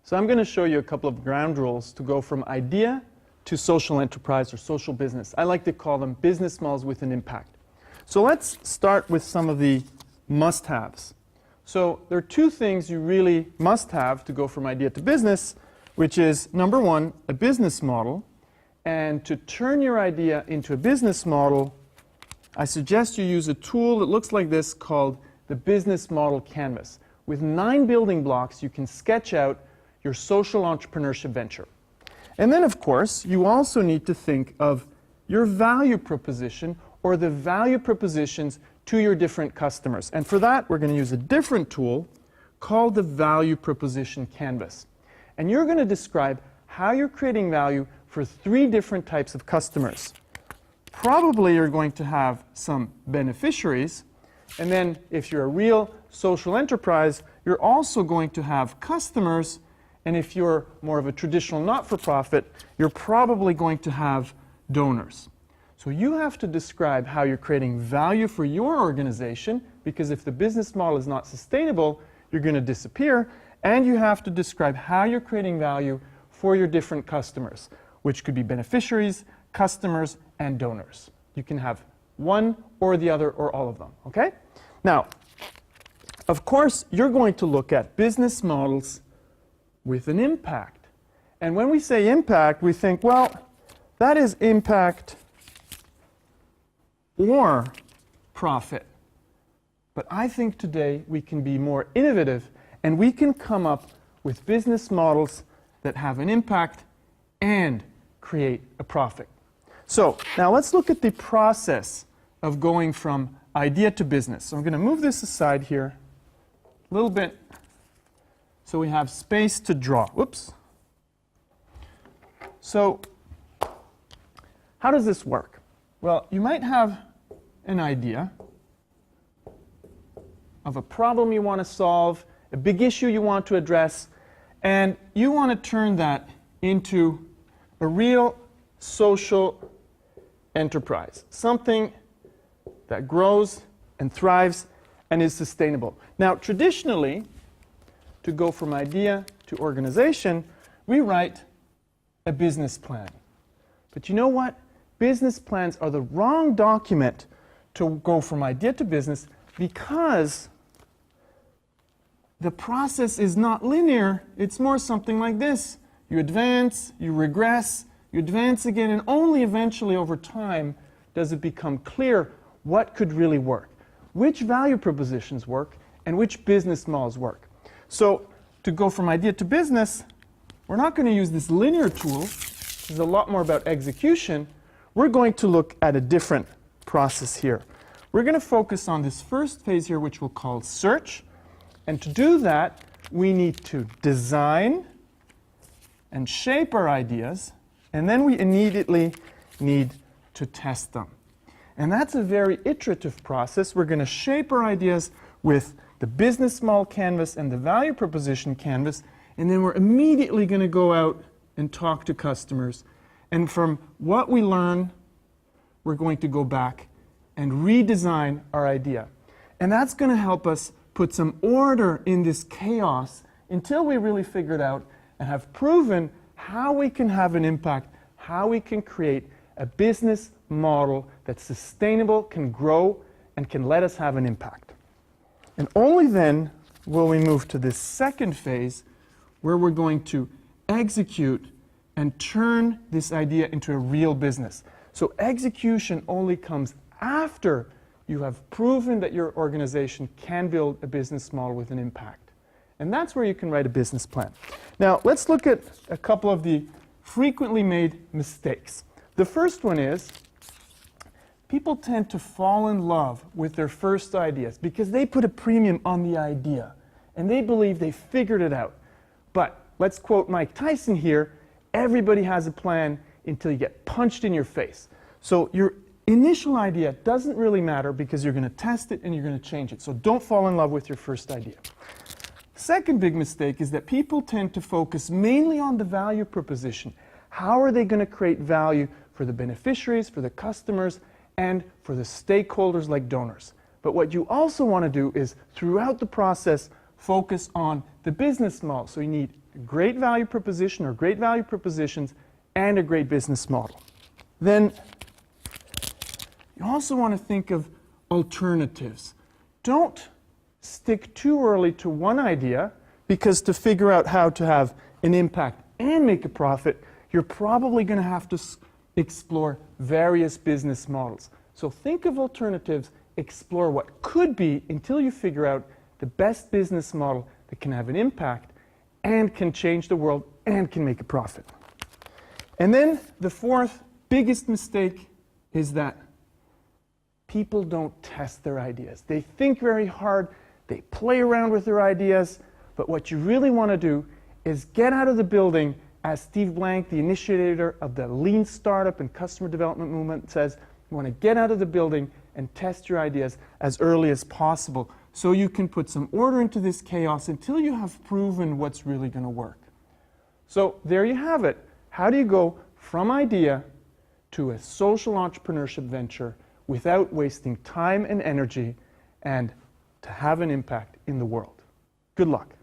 So I'm going to show you a couple of ground rules to go from idea to social enterprise or social business. I like to call them business models with an impact. So let's start with some of the must-haves. So there are two things you really must have to go from idea to business, which is, number one, a business model. And to turn your idea into a business model, I suggest you use a tool that looks like this called the Business Model Canvas. With 9 building blocks, you can sketch out your social entrepreneurship venture. And then, of course, you also need to think of your value proposition or the value propositions to your different customers. And for that, we're going to use a different tool called the Value Proposition Canvas. And you're going to describe how you're creating value for 3 different types of customers. Probably you're going to have some beneficiaries, and then if you're a real social enterprise, you're also going to have customers, and if you're more of a traditional not-for-profit, you're probably going to have donors. So you have to describe how you're creating value for your organization, because if the business model is not sustainable, you're going to disappear, and you have to describe how you're creating value for your different customers, which could be beneficiaries, customers, and donors. You can have one or the other or all of them, okay? Now, of course, you're going to look at business models with an impact. And when we say impact, we think, well, that is impact or profit. But I think today we can be more innovative and we can come up with business models that have an impact and create a profit. So now let's look at the process of going from idea to business. So I'm going to move this aside here a little bit so we have space to draw. Whoops. So how does this work? Well, you might have an idea of a problem you want to solve, a big issue you want to address, and you want to turn that into a real social enterprise, something that grows and thrives and is sustainable. Now, traditionally, to go from idea to organization, we write a business plan. But you know what? Business plans are the wrong document to go from idea to business because the process is not linear. It's more something like this. You advance, you regress, you advance again, and only eventually over time does it become clear what could really work, which value propositions work, and which business models work. So to go from idea to business, we're not going to use this linear tool. This is a lot more about execution. We're going to look at a different process here. We're going to focus on this first phase here, which we'll call search. And to do that, we need to design and shape our ideas, and then we immediately need to test them. And that's a very iterative process. We're going to shape our ideas with the business model canvas and the value proposition canvas, and then we're immediately going to go out and talk to customers. And from what we learn, we're going to go back and redesign our idea. And that's going to help us put some order in this chaos until we really figure it out and have proven how we can have an impact, how we can create a business model that's sustainable, can grow, and can let us have an impact. And only then will we move to this second phase where we're going to execute and turn this idea into a real business. So execution only comes after you have proven that your organization can build a business model with an impact. And that's where you can write a business plan. Now, let's look at a couple of the frequently made mistakes. The first one is people tend to fall in love with their first ideas because they put a premium on the idea and they believe they figured it out. But let's quote Mike Tyson here, everybody has a plan until you get punched in your face. So your initial idea doesn't really matter because you're going to test it and you're going to change it. So don't fall in love with your first idea. Second big mistake is that people tend to focus mainly on the value proposition. How are they going to create value for the beneficiaries, for the customers, and for the stakeholders like donors? But what you also want to do is, throughout the process, focus on the business model. So you need a great value proposition or great value propositions and a great business model. Then you also want to think of alternatives. Don't stick too early to one idea, because to figure out how to have an impact and make a profit, you're probably going to have to explore various business models. So think of alternatives, explore what could be until you figure out the best business model that can have an impact and can change the world and can make a profit. And then the fourth biggest mistake is that people don't test their ideas. They think very hard, they play around with their ideas, but what you really want to do is get out of the building, as Steve Blank, the initiator of the lean startup and customer development movement, says, you want to get out of the building and test your ideas as early as possible so you can put some order into this chaos until you have proven what's really going to work. So there you have it. How do you go from idea to a social entrepreneurship venture without wasting time and energy and to have an impact in the world? Good luck.